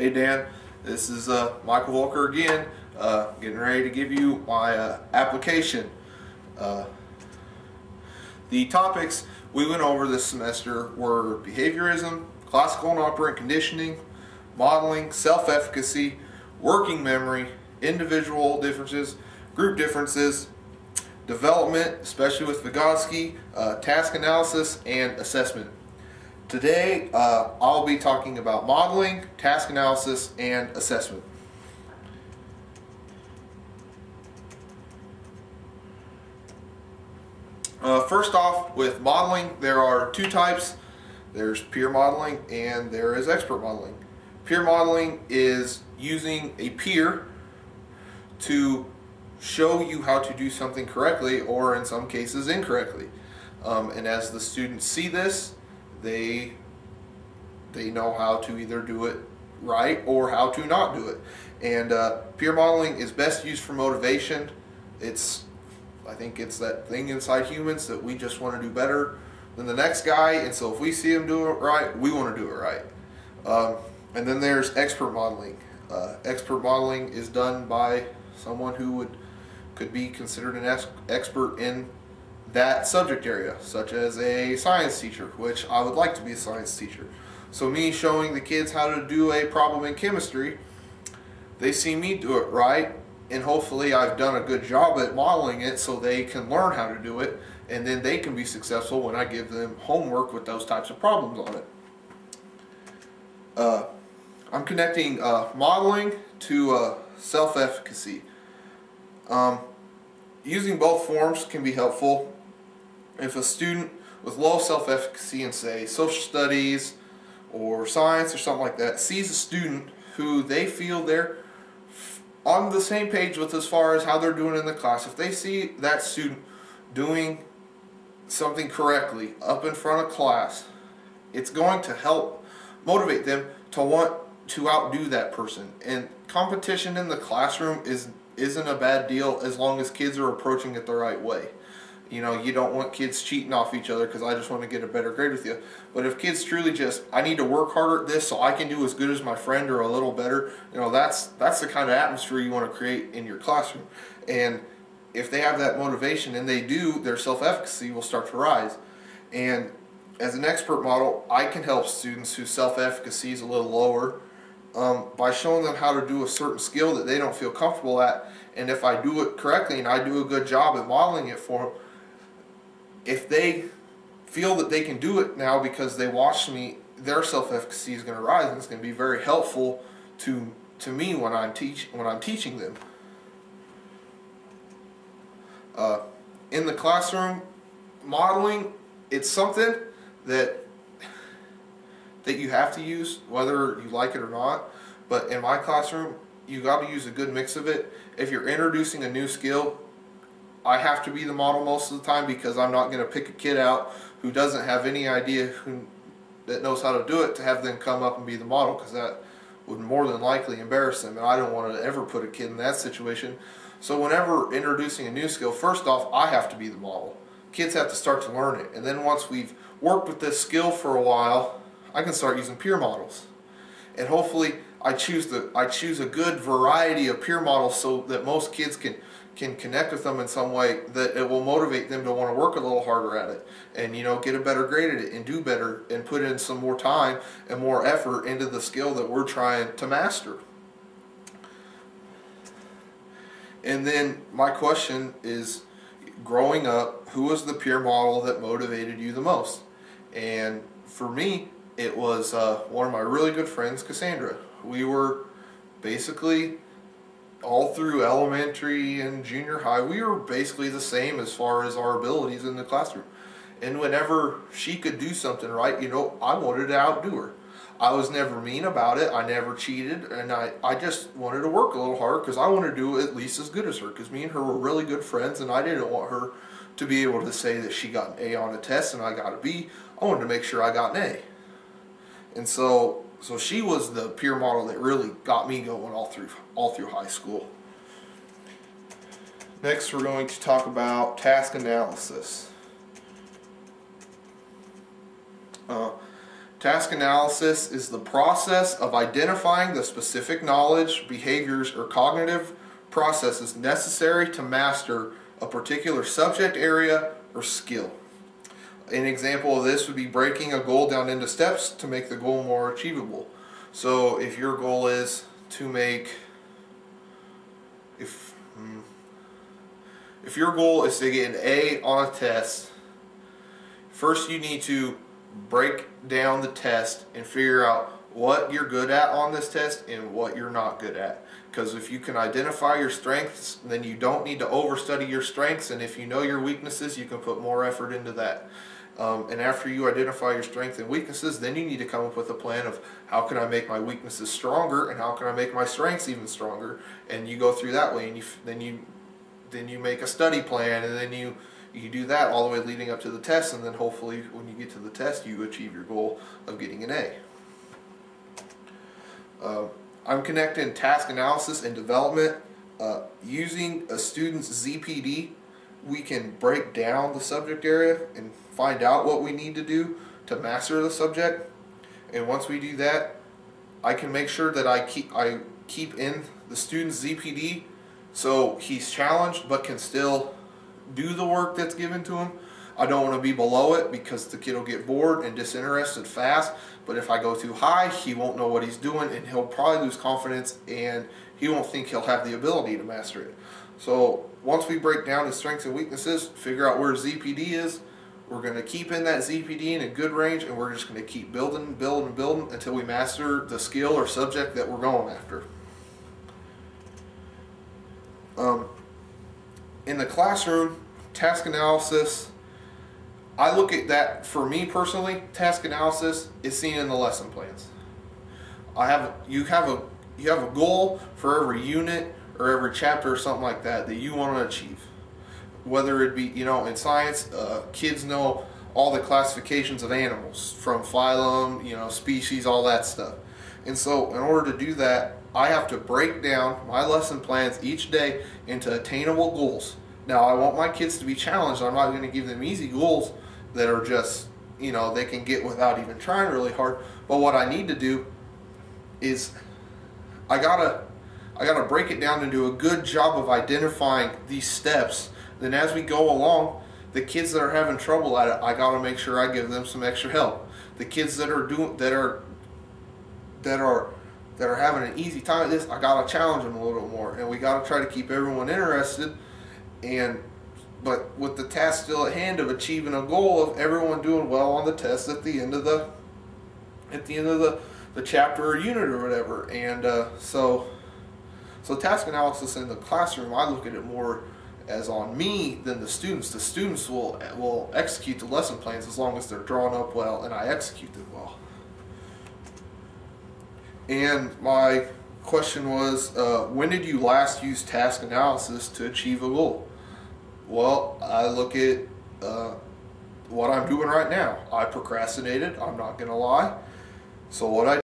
Hey Dan, this is Michael Volker again, getting ready to give you my application. The topics we went over this semester were behaviorism, classical and operant conditioning, modeling, self-efficacy, working memory, individual differences, group differences, development, especially with Vygotsky, task analysis, and assessment. Today, I'll be talking about modeling, task analysis, and assessment. First off, with modeling, there are two types. There's peer modeling and there is expert modeling. Peer modeling is using a peer to show you how to do something correctly, or in some cases incorrectly. And as the students see this, they know how to either do it right or how to not do it. And peer modeling is best used for motivation. I think it's that thing inside humans that we just want to do better than the next guy, and so if we see him do it right, we want to do it right. And then there's expert modeling. Expert modeling is done by someone who could be considered an expert in that subject area, such as a science teacher, which I would like to be a science teacher. So me showing the kids how to do a problem in chemistry, they see me do it right, and hopefully I've done a good job at modeling it so they can learn how to do it, and then they can be successful when I give them homework with those types of problems on it. I'm connecting modeling to self-efficacy. Using both forms can be helpful. If a student with low self-efficacy in, say, social studies or science or something like that sees a student who they feel they're on the same page with as far as how they're doing in the class, if they see that student doing something correctly up in front of class, it's going to help motivate them to want to outdo that person. And competition in the classroom isn't a bad deal as long as kids are approaching it the right way. You know, you don't want kids cheating off each other because I just want to get a better grade with you. But if kids truly just, I need to work harder at this so I can do as good as my friend or a little better, you know, that's the kind of atmosphere you want to create in your classroom. And if they have that motivation and they do, their self-efficacy will start to rise. And as an expert model, I can help students whose self-efficacy is a little lower by showing them how to do a certain skill that they don't feel comfortable at. And if I do it correctly and I do a good job at modeling it for them, if they feel that they can do it now because they watched me, their self-efficacy is going to rise, and it's going to be very helpful to me when I'm teaching them. In the classroom, modeling, it's something that you have to use whether you like it or not. But in my classroom, you got to use a good mix of it. If you're introducing a new skill, I have to be the model most of the time, because I'm not going to pick a kid out who doesn't have any idea that knows how to do it to have them come up and be the model, because that would more than likely embarrass them, and I don't want to ever put a kid in that situation. So whenever introducing a new skill, first off, I have to be the model. Kids have to start to learn it, and then once we've worked with this skill for a while, I can start using peer models. And hopefully I choose a good variety of peer models so that most kids can connect with them in some way that it will motivate them to want to work a little harder at it, and, you know, get a better grade at it and do better and put in some more time and more effort into the skill that we're trying to master. And then my question is, growing up, who was the peer model that motivated you the most? And for me, it was one of my really good friends, Cassandra. We were basically all through elementary and junior high, we were basically the same as far as our abilities in the classroom. And whenever she could do something right, you know, I wanted to outdo her. I was never mean about it. I never cheated, and I just wanted to work a little harder because I wanted to do at least as good as her, because me and her were really good friends, and I didn't want her to be able to say that she got an A on a test and I got a B. I wanted to make sure I got an A. And so she was the peer model that really got me going all through high school. Next, we're going to talk about task analysis. Task analysis is the process of identifying the specific knowledge, behaviors, or cognitive processes necessary to master a particular subject area or skill. An example of this would be breaking a goal down into steps to make the goal more achievable. So if your goal is to make, if your goal is to get an A on a test, first you need to break down the test and figure out what you're good at on this test and what you're not good at. Because if you can identify your strengths, then you don't need to overstudy your strengths, and if you know your weaknesses, you can put more effort into that. And after you identify your strengths and weaknesses, then you need to come up with a plan of how can I make my weaknesses stronger and how can I make my strengths even stronger. And you go through that way, and then you make a study plan, and then you do that all the way leading up to the test, and then hopefully when you get to the test you achieve your goal of getting an A. I'm connecting task analysis and development. Using a student's ZPD, we can break down the subject area and find out what we need to do to master the subject. And once we do that, I can make sure that I keep in the student's ZPD so he's challenged but can still do the work that's given to him. I don't want to be below it because the kid will get bored and disinterested fast, but if I go too high, he won't know what he's doing and he'll probably lose confidence and he won't think he'll have the ability to master it. So once we break down his strengths and weaknesses, figure out where ZPD is, we're going to keep in that ZPD in a good range, and we're just going to keep building until we master the skill or subject that we're going after. In the classroom, task analysis, I look at that, for me personally, task analysis is seen in the lesson plans. You have a goal for every unit or every chapter or something like that you want to achieve. Whether it be, in science, kids know all the classifications of animals, from phylum, species, all that stuff. And so in order to do that, I have to break down my lesson plans each day into attainable goals. Now, I want my kids to be challenged. I'm not going to give them easy goals that are just, they can get without even trying really hard. But what I need to do is I gotta break it down and do a good job of identifying these steps. Then as we go along, the kids that are having trouble at it, I gotta make sure I give them some extra help. The kids that are having an easy time at this, I gotta challenge them a little more, and we gotta try to keep everyone interested. But with the task still at hand of achieving a goal of everyone doing well on the test at the end of the chapter or unit or whatever. And so task analysis in the classroom, I look at it more as on me than the students. The students will execute the lesson plans as long as they're drawn up well and I execute them well. And my question was, when did you last use task analysis to achieve a goal? Well, I look at what I'm doing right now. I procrastinated, I'm not going to lie. So what I